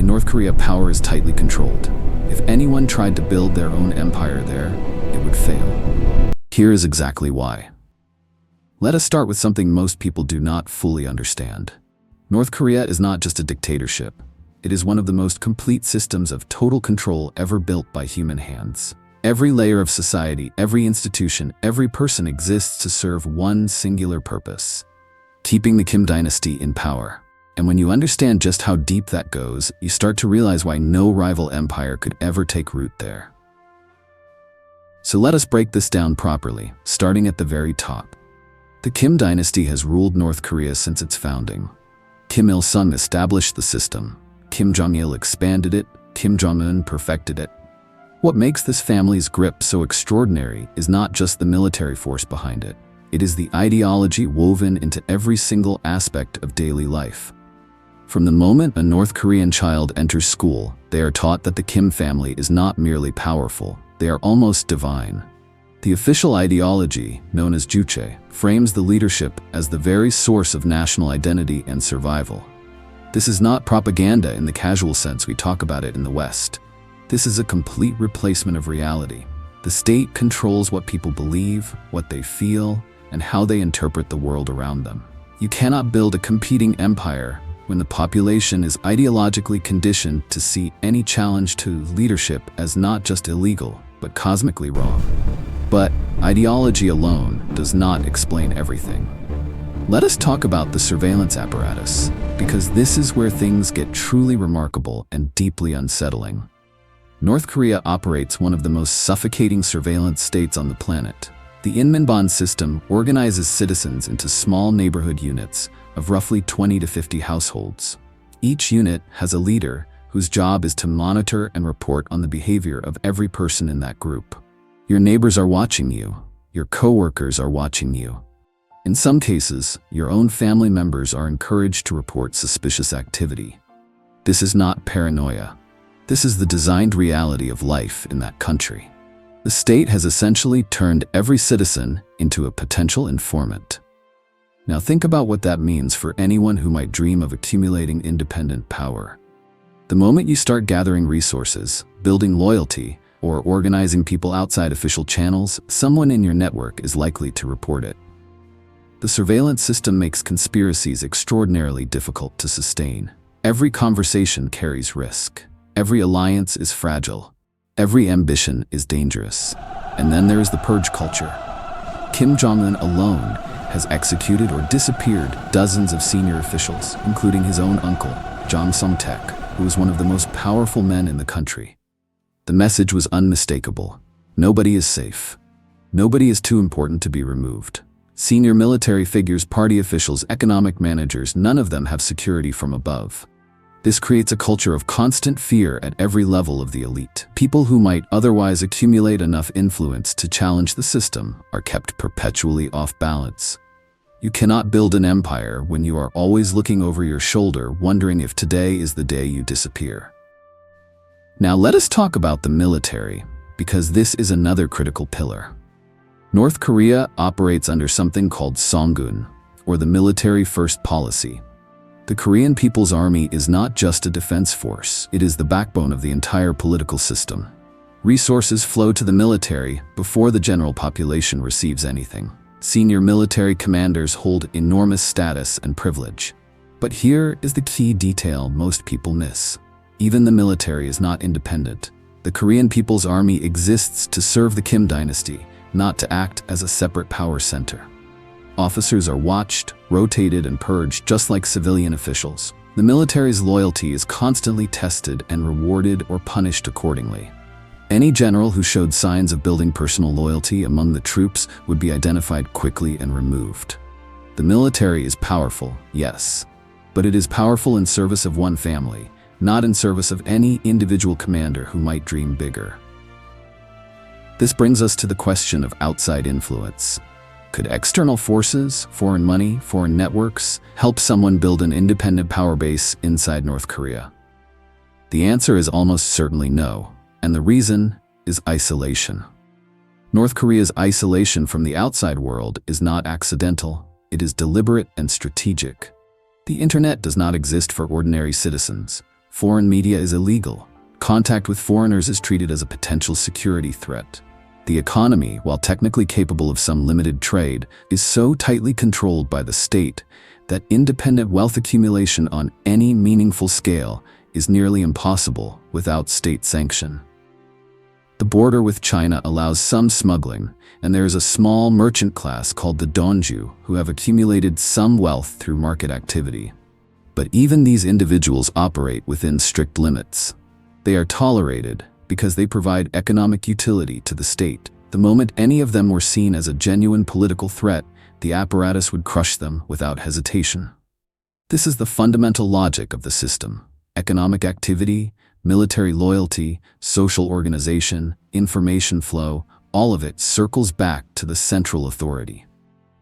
In North Korea, power is tightly controlled. If anyone tried to build their own empire there, it would fail. Here is exactly why. Let us start with something most people do not fully understand. North Korea is not just a dictatorship. It is one of the most complete systems of total control ever built by human hands. Every layer of society, every institution, every person exists to serve one singular purpose: keeping the Kim dynasty in power. And when you understand just how deep that goes, you start to realize why no rival empire could ever take root there. So let us break this down properly, starting at the very top. The Kim dynasty has ruled North Korea since its founding. Kim Il-sung established the system. Kim Jong-il expanded it. Kim Jong-un perfected it. What makes this family's grip so extraordinary is not just the military force behind it. It is the ideology woven into every single aspect of daily life. From the moment a North Korean child enters school, they are taught that the Kim family is not merely powerful, they are almost divine. The official ideology, known as Juche, frames the leadership as the very source of national identity and survival. This is not propaganda in the casual sense we talk about it in the West. This is a complete replacement of reality. The state controls what people believe, what they feel, and how they interpret the world around them. You cannot build a competing empire when the population is ideologically conditioned to see any challenge to leadership as not just illegal, but cosmically wrong. But ideology alone does not explain everything. Let us talk about the surveillance apparatus, because this is where things get truly remarkable and deeply unsettling. North Korea operates one of the most suffocating surveillance states on the planet. The Inminbon system organizes citizens into small neighborhood units of roughly 20 to 50 households. Each unit has a leader whose job is to monitor and report on the behavior of every person in that group. Your neighbors are watching you. Your coworkers are watching you. In some cases, your own family members are encouraged to report suspicious activity. This is not paranoia. This is the designed reality of life in that country. The state has essentially turned every citizen into a potential informant. Now think about what that means for anyone who might dream of accumulating independent power. The moment you start gathering resources, building loyalty, or organizing people outside official channels, someone in your network is likely to report it. The surveillance system makes conspiracies extraordinarily difficult to sustain. Every conversation carries risk. Every alliance is fragile. Every ambition is dangerous. And then there is the purge culture. Kim Jong-un alone has executed or disappeared dozens of senior officials, including his own uncle, Jang Sung-taek, who was one of the most powerful men in the country. The message was unmistakable. Nobody is safe. Nobody is too important to be removed. Senior military figures, party officials, economic managers, none of them have security from above. This creates a culture of constant fear at every level of the elite. People who might otherwise accumulate enough influence to challenge the system are kept perpetually off balance. You cannot build an empire when you are always looking over your shoulder, wondering if today is the day you disappear. Now let us talk about the military, because this is another critical pillar. North Korea operates under something called Songun, or the military first policy. The Korean People's Army is not just a defense force, it is the backbone of the entire political system. Resources flow to the military before the general population receives anything. Senior military commanders hold enormous status and privilege. But here is the key detail most people miss. Even the military is not independent. The Korean People's Army exists to serve the Kim dynasty, not to act as a separate power center. Officers are watched, rotated, and purged just like civilian officials. The military's loyalty is constantly tested and rewarded or punished accordingly. Any general who showed signs of building personal loyalty among the troops would be identified quickly and removed. The military is powerful, yes, but it is powerful in service of one family, not in service of any individual commander who might dream bigger. This brings us to the question of outside influence. Could external forces, foreign money, foreign networks, help someone build an independent power base inside North Korea? The answer is almost certainly no, and the reason is isolation. North Korea's isolation from the outside world is not accidental, it is deliberate and strategic. The internet does not exist for ordinary citizens. Foreign media is illegal. Contact with foreigners is treated as a potential security threat. The economy, while technically capable of some limited trade, is so tightly controlled by the state that independent wealth accumulation on any meaningful scale is nearly impossible without state sanction. The border with China allows some smuggling, and there is a small merchant class called the donju who have accumulated some wealth through market activity. But even these individuals operate within strict limits. They are tolerated because they provide economic utility to the state. The moment any of them were seen as a genuine political threat, the apparatus would crush them without hesitation. This is the fundamental logic of the system. Economic activity, military loyalty, social organization, information flow, all of it circles back to the central authority.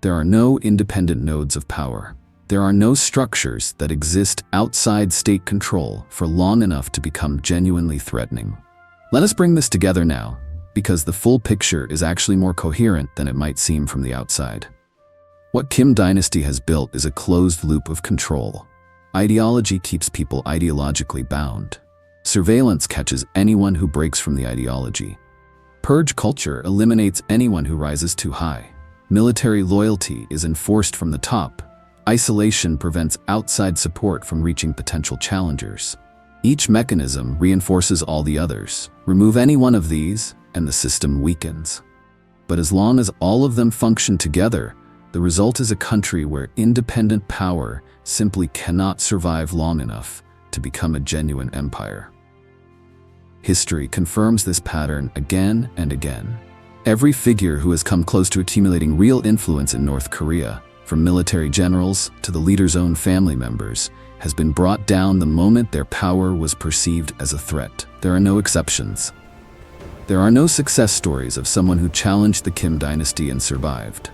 There are no independent nodes of power. There are no structures that exist outside state control for long enough to become genuinely threatening. Let us bring this together now, because the full picture is actually more coherent than it might seem from the outside. What Kim dynasty has built is a closed loop of control. Ideology keeps people ideologically bound. Surveillance catches anyone who breaks from the ideology. Purge culture eliminates anyone who rises too high. Military loyalty is enforced from the top. Isolation prevents outside support from reaching potential challengers. Each mechanism reinforces all the others. Remove any one of these, and the system weakens. But as long as all of them function together, the result is a country where independent power simply cannot survive long enough to become a genuine empire. History confirms this pattern again and again. Every figure who has come close to accumulating real influence in North Korea, from military generals to the leader's own family members, has been brought down the moment their power was perceived as a threat. There are no exceptions. There are no success stories of someone who challenged the Kim dynasty and survived.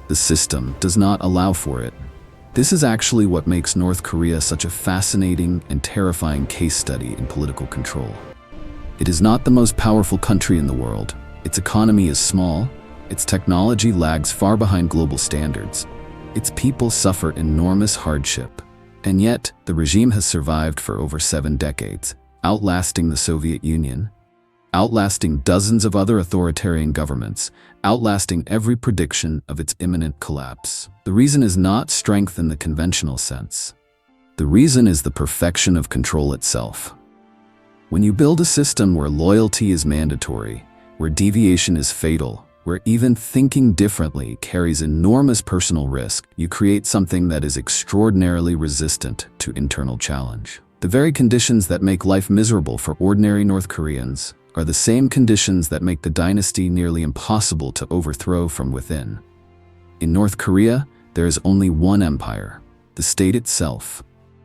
The system does not allow for it. This is actually what makes North Korea such a fascinating and terrifying case study in political control. It is not the most powerful country in the world. Its economy is small. Its technology lags far behind global standards. Its people suffer enormous hardship. And yet, the regime has survived for over 7 decades, outlasting the Soviet Union, outlasting dozens of other authoritarian governments, outlasting every prediction of its imminent collapse. The reason is not strength in the conventional sense. The reason is the perfection of control itself. When you build a system where loyalty is mandatory, where deviation is fatal, where even thinking differently carries enormous personal risk, you create something that is extraordinarily resistant to internal challenge. The very conditions that make life miserable for ordinary North Koreans are the same conditions that make the dynasty nearly impossible to overthrow from within. In North Korea, there is only one empire, the state itself.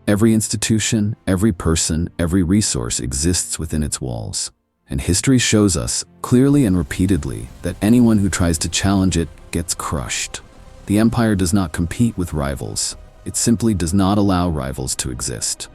Every institution, every person, every resource exists within its walls. And history shows us, clearly and repeatedly, that anyone who tries to challenge it gets crushed. The empire does not compete with rivals. It simply does not allow rivals to exist.